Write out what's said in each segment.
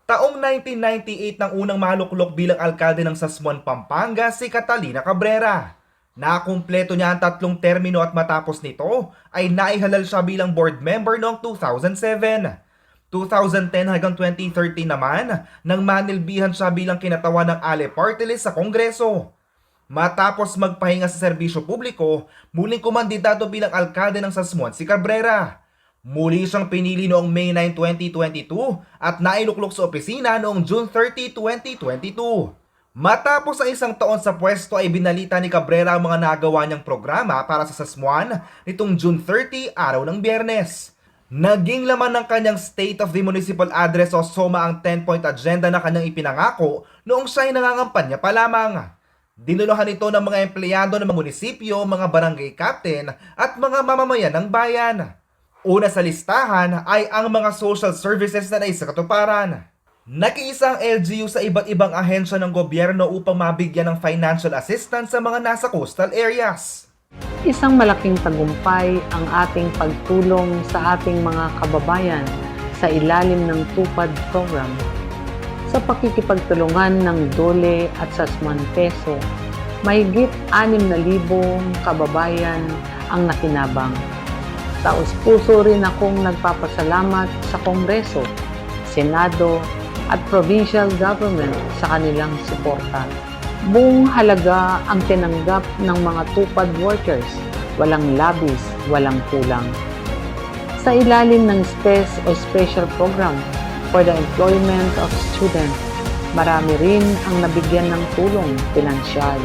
Taong 1998 nang unang maluklok bilang alkalde ng Sasmuan, Pampanga si Catalina Cabrera. Nakumpleto niya ang 3 termino at matapos nito ay naihalal siya bilang board member noong 2007. 2010 hanggang 2013 naman nang manilbihan siya bilang kinatawan ng ALE Party List sa Kongreso. Matapos magpahinga sa serbisyo publiko, muling kumandidado bilang alkalde ng Sasmuan si Cabrera. Muli siyang pinili noong May 9, 2022 at nailuklok sa opisina noong June 30, 2022. Matapos ang isang taon sa pwesto ay binalita ni Cabrera ang mga nagawa niyang programa para sa Sasmuan nitong June 30, araw ng Biyernes. Naging laman ng kanyang State of the Municipal Address o SOMA ang 10-point agenda na kanyang ipinangako noong siya'y nangangampanya pa lamang. Dinuluhan ito ng mga empleyado ng mga munisipyo, mga barangay captain at mga mamamayan ng bayan. Una sa listahan ay ang mga social services na naisa katuparan. Nakiisa ang LGU sa iba't ibang ahensya ng gobyerno upang mabigyan ng financial assistance sa mga nasa coastal areas. Isang malaking tagumpay ang ating pagtulong sa ating mga kababayan sa ilalim ng TUPAD program. Sa pakikipagtulungan ng DOLE at Sasmuan Peso, mahigit 6,000 kababayan ang nakinabang. Taos-puso rin akong nagpapasalamat sa Kongreso, Senado at Provincial Government sa kanilang suporta. Buong halaga ang tinanggap ng mga TUPAD workers, walang labis, walang kulang. Sa ilalim ng SPES o Special Program for the Employment of Students, marami rin ang nabigyan ng tulong pinansyal.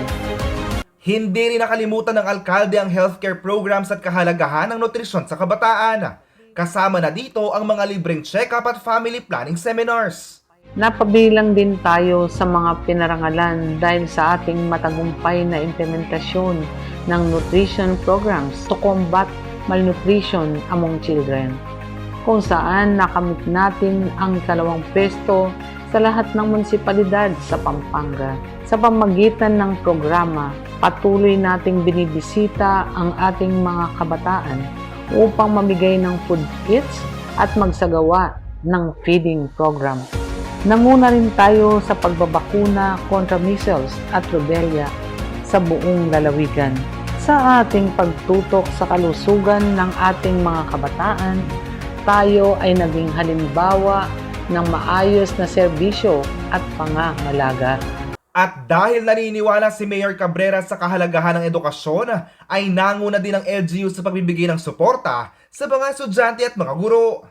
Hindi rin nakalimutan ng alkalde ang healthcare programs at kahalagahan ng nutrisyon sa kabataan. Kasama na dito ang mga libreng check-up at family planning seminars. Napabilang din tayo sa mga pinarangalan dahil sa ating matagumpay na implementasyon ng nutrition programs to combat malnutrition among children, kung saan nakamit natin ang 2 pwesto sa lahat ng munisipalidad sa Pampanga. Sa pamamagitan ng programa, patuloy nating binibisita ang ating mga kabataan upang mamigay ng food kits at magsagawa ng feeding program. Nanguna rin tayo sa pagbabakuna kontra measles at rubella sa buong lalawigan. Sa ating pagtutok sa kalusugan ng ating mga kabataan, tayo ay naging halimbawa ng maayos na serbisyo at pangangalaga. At dahil naniniwala si Mayor Cabrera sa kahalagahan ng edukasyon, ay nanguna din ang LGU sa pagbibigay ng suporta sa mga estudyante at mga guro.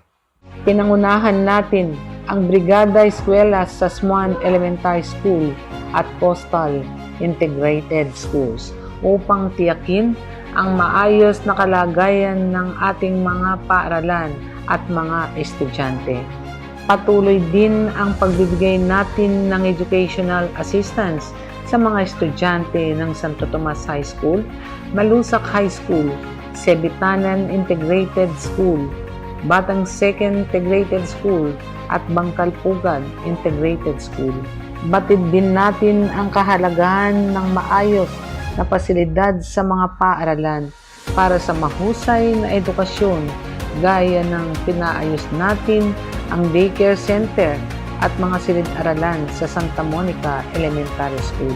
Pinangunahan natin ang Brigada Eskwela sa Sasmuan Elementary School at Coastal Integrated Schools upang tiyakin ang maayos na kalagayan ng ating mga paaralan at mga estudyante. Patuloy din ang pagbibigay natin ng educational assistance sa mga estudyante ng Santo Tomas High School, Malusac High School, Sebitanan Integrated School, Batang Second Integrated School at Bangkalpugad Integrated School. Batid din natin ang kahalagahan ng maayos na pasilidad sa mga paaralan para sa mahusay na edukasyon gaya ng pinaayos natin ang daycare center at mga silid-aralan sa Santa Monica Elementary School.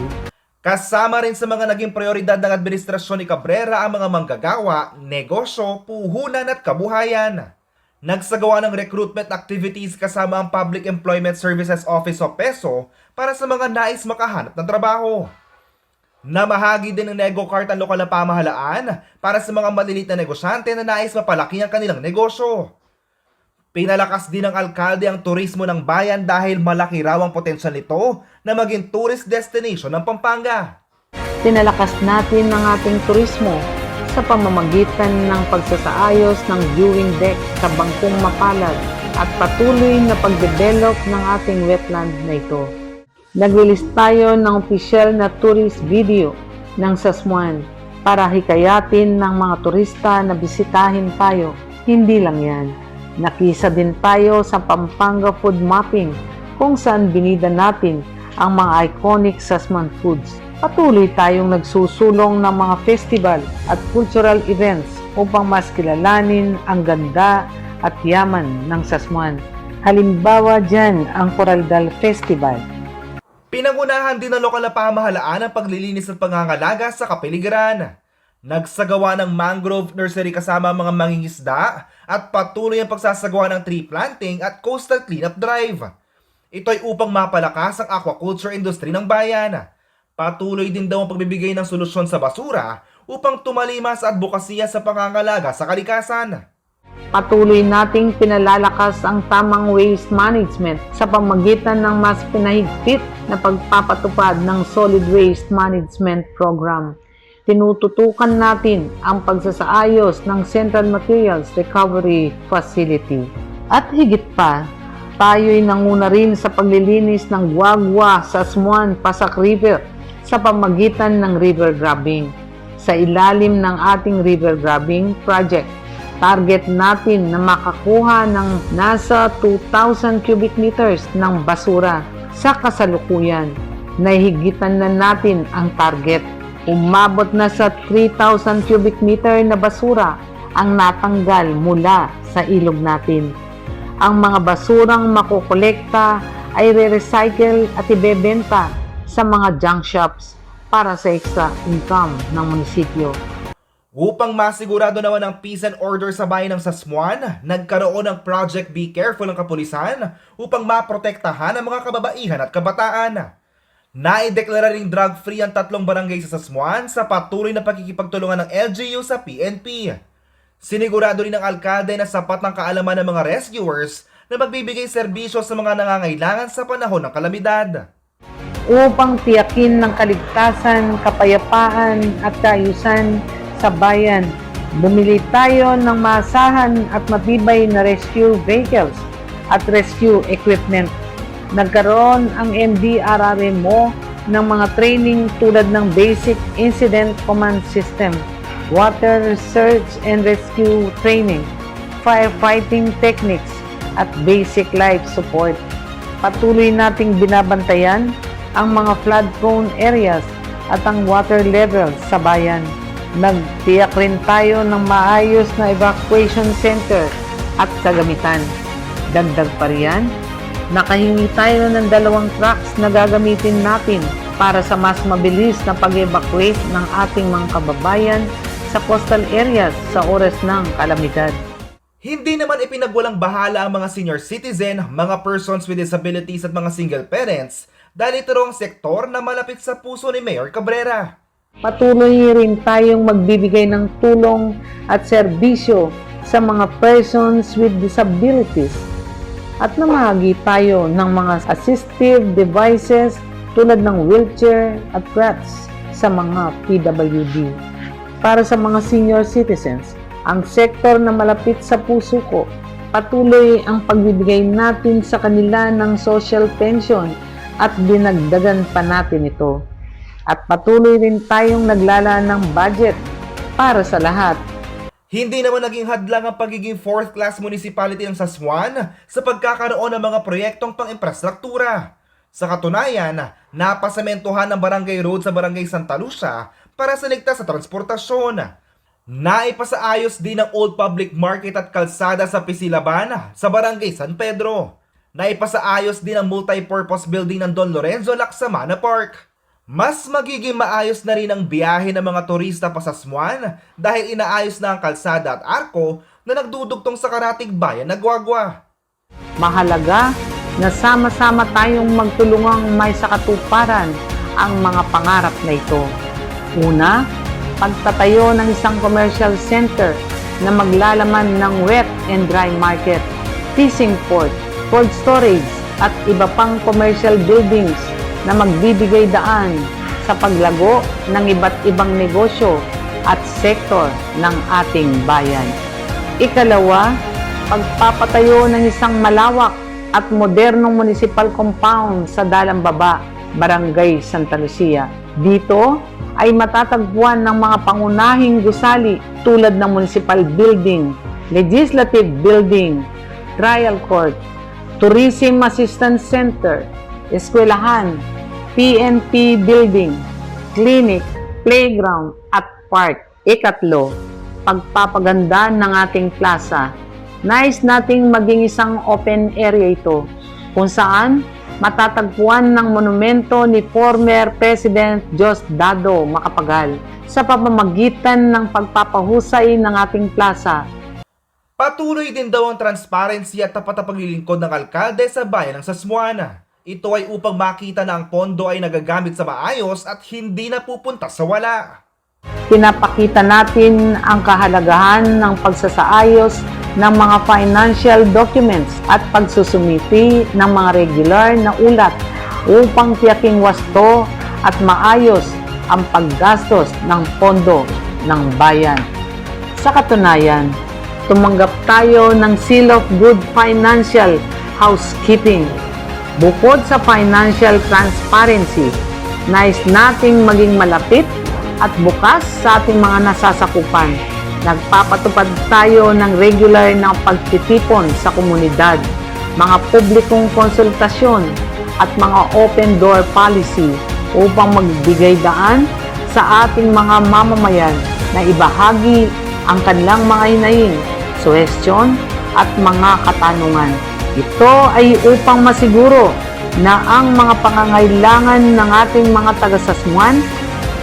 Kasama rin sa mga naging prioridad ng administrasyon ni Cabrera ang mga manggagawa, negosyo, puhunan at kabuhayan. Nagsagawa ng recruitment activities kasama ang Public Employment Services Office o PESO para sa mga nais makahanap ng trabaho. Namahagi din ng NegoCart ang lokal na pamahalaan para sa mga maliliit na negosyante na nais mapalaki ang kanilang negosyo. Pinalakas din ng alkalde ang turismo ng bayan dahil malaki raw ang potensyal nito na maging tourist destination ng Pampanga. Pinalakas natin ang ating turismo sa pamamagitan ng pagsasaayos ng viewing deck sa Bangkong Mapalad at patuloy na pagdevelop ng ating wetland na ito. Nag-release tayo ng opisyal na tourist video ng Sasmuan para hikayatin ng mga turista na bisitahin tayo. Hindi lang yan. Nakisa din tayo sa Pampanga Food Mapping kung saan binida natin ang mga iconic Sasmuan foods. Patuloy tayong nagsusulong ng mga festival at cultural events upang mas kilalanin ang ganda at yaman ng Sasmuan. Halimbawa dyan ang Coraldal Festival. Pinangunahan din ng lokal na pamahalaan ang paglilinis at pangangalaga sa kapaligiran. Nagsagawa ng mangrove nursery kasama ang mga mangingisda at patuloy ang pagsasagawa ng tree planting at coastal cleanup drive. Ito ay upang mapalakas ang aquaculture industry ng bayan. Patuloy din daw ang pagbibigay ng solusyon sa basura upang tumalima sa advokasya sa pangangalaga sa kalikasan. Patuloy nating pinalalakas ang tamang waste management sa pamamagitan ng mas pinahigpit na pagpapatupad ng Solid Waste Management Program. Tinututukan natin ang pagsasaayos ng Central Materials Recovery Facility. At higit pa, tayo'y nanguna rin sa paglilinis ng Guagua sa Smuan Pasak River sa pamamagitan ng river grabbing. Sa ilalim ng ating river grabbing project, target natin na makakuha ng nasa 2,000 cubic meters ng basura. Sa kasalukuyan, nahihigitan na natin ang target. Umabot na sa 3,000 cubic meter na basura ang natanggal mula sa ilog natin. Ang mga basurang makukolekta ay re-recycle at ibebenta sa mga junk shops para sa extra income ng munisipyo. Upang masigurado naman ang peace and order sa bayan ng Sasmuan, nagkaroon ng Project Be Careful ng kapulisan upang maprotektahan ang mga kababaihan at kabataan. Naideklara ring drug-free ang 3 barangay sa Sasmuan sa patuloy na pakikipagtulungan ng LGU sa PNP. Sinigurado rin ng alkalde na sapat ng kaalaman ng mga rescuers na magbibigay serbisyo sa mga nangangailangan sa panahon ng kalamidad. Upang tiyakin ng kaligtasan, kapayapaan at kaayusan sa bayan, bumili tayo ng maasahan at matibay na rescue vehicles at rescue equipment. Nagkaroon ang MDRRMO ng mga training tulad ng Basic Incident Command System, Water Search and Rescue Training, Firefighting Techniques, at Basic Life Support. Patuloy nating binabantayan ang mga flood-prone areas at ang water levels sa bayan. Nagtiyak rin tayo ng maayos na evacuation center at kagamitan. Dagdag pa riyan, nakahingi tayo ng 2 trucks na gagamitin natin para sa mas mabilis na pag-evacuate ng ating mga kababayan sa coastal areas sa oras ng kalamidad. Hindi naman ipinagwalang bahala ang mga senior citizen, mga persons with disabilities at mga single parents dahil ito ang sektor na malapit sa puso ni Mayor Cabrera. Patuloy rin tayong magbibigay ng tulong at serbisyo sa mga persons with disabilities at namahagi tayo ng mga assistive devices tulad ng wheelchair at crutches sa mga PWD. Para sa mga senior citizens, ang sektor na malapit sa puso ko, patuloy ang pagbibigay natin sa kanila ng social pension at dinagdagan pa natin ito. At patuloy rin tayong naglala ng budget para sa lahat. Hindi naman naging hadlang ang pagiging 4th class municipality ng Sasmuan sa pagkakaroon ng mga proyektong pang-infrastruktura. Sa katunayan, napasamentuhan ng barangay road sa barangay Santa Lucia para sa ligtas sa transportasyon. Naipasaayos din ang Old Public Market at kalsada sa Pisilaban sa barangay San Pedro. Naipasaayos din ang multi-purpose building ng Don Lorenzo Lacsamana Park. Mas magiging maayos na rin ang biyahe ng mga turista pa sa Sasmuan dahil inaayos na ang kalsada at arko na nagdudugtong sa karatig bayan na Guagua. Mahalaga na sama-sama tayong magtulungang may sakatuparan ang mga pangarap na ito. Una, pagtatayo ng isang commercial center na maglalaman ng wet and dry market, fishing port, cold storage at iba pang commercial buildings na magbibigay daan sa paglago ng iba't ibang negosyo at sektor ng ating bayan. Ikalawa, pagpapatayo ng isang malawak at modernong municipal compound sa Dalambaba, Barangay Santa Lucia. Dito ay matatagpuan ng mga pangunahing gusali tulad ng municipal building, legislative building, trial court, tourism assistance center, eskwelahan, PNP building, clinic, playground at park. Ikatlo, pagpapaganda ng ating plaza. Nais nating maging isang open area ito kung saan matatagpuan ng monumento ni former President Diosdado Macapagal sa pamamagitan ng pagpapahusay ng ating plaza. Patuloy din daw ang transparency at tapat na paglilingkod ng alkalde sa bayan ng Sasmuana. Ito ay upang makita na ang pondo ay nagagamit sa maayos at hindi napupunta sa wala. Pinapakita natin ang kahalagahan ng pagsasaayos ng mga financial documents at pagsusumiti ng mga regular na ulat upang tiyaking wasto at maayos ang paggastos ng pondo ng bayan. Sa katunayan, tumanggap tayo ng Seal of Good Financial Housekeeping. Bukod sa financial transparency, nais nating maging malapit at bukas sa ating mga nasasakupan. Nagpapatupad tayo ng regular na pagtitipon sa komunidad, mga publikong konsultasyon at mga open door policy upang magbigay daan sa ating mga mamamayan na ibahagi ang kanilang mga hinaing, suhestyon at mga katanungan. Ito ay upang masiguro na ang mga pangangailangan ng ating mga taga-Sasmuan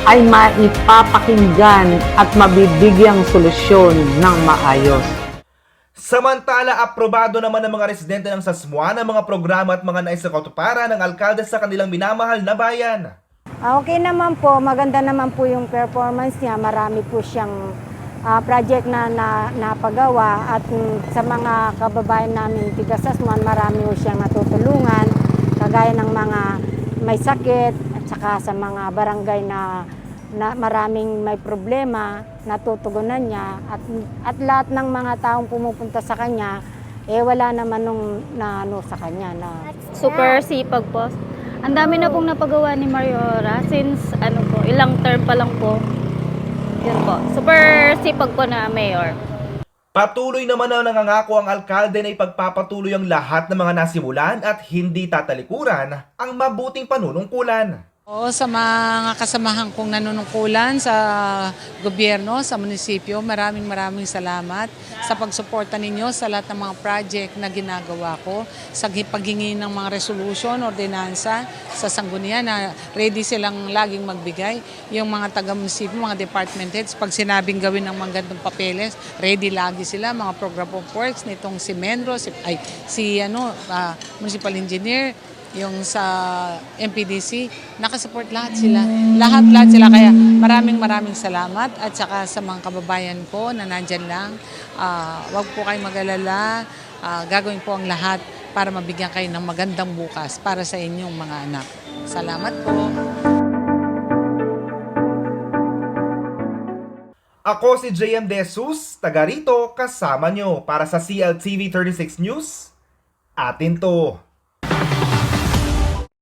ay maipapakinggan at mabibigyang solusyon ng maayos. Samantala, aprobado naman ng mga residente ng Sasmuana ang mga programa at mga naisakatuparan ng alkalde sa kanilang minamahal na bayan. Okay naman po, maganda naman po yung performance niya. Marami po siyang project na napagawa at sa mga kababayan namin tiga Sasmuan, marami po siyang natutulungan kagaya ng mga may sakit at saka sa mga barangay na maraming may problema, natutugunan niya at lahat ng mga taong pumupunta sa kanya wala naman nung sa kanya na Super sipag po. Ang dami na pong napagawa ni Mariora since ilang term pa lang po. Yun po. Super sipag po na mayor. Patuloy naman na nangangako ang alkalde na ipagpapatuloy ang lahat ng mga nasimulan at hindi tatalikuran ang mabuting panunungkulan. Oo, sa mga kasamahan kong nanunungkulan sa gobyerno, sa munisipyo, maraming salamat sa pagsuporta ninyo sa lahat ng mga project na ginagawa ko, sa paghingi ng mga resolution, ordinansa sa sanggunian na ready silang laging magbigay. Yung mga taga-munisipyo, mga department heads, pag sinabing gawin ng mga gandong papeles, ready lagi sila, mga program of works nitong si Menro, municipal engineer, yung sa MPDC, nakasupport lahat sila. Lahat sila. Kaya maraming salamat at saka sa mga kababayan ko na nandyan lang. Huwag po kayong mag-alala. Gagawin po ang lahat para mabigyan kayo ng magandang bukas para sa inyong mga anak. Salamat po. Ako si JM De Jesus, taga rito, kasama nyo para sa CLTV 36 News. Atin to.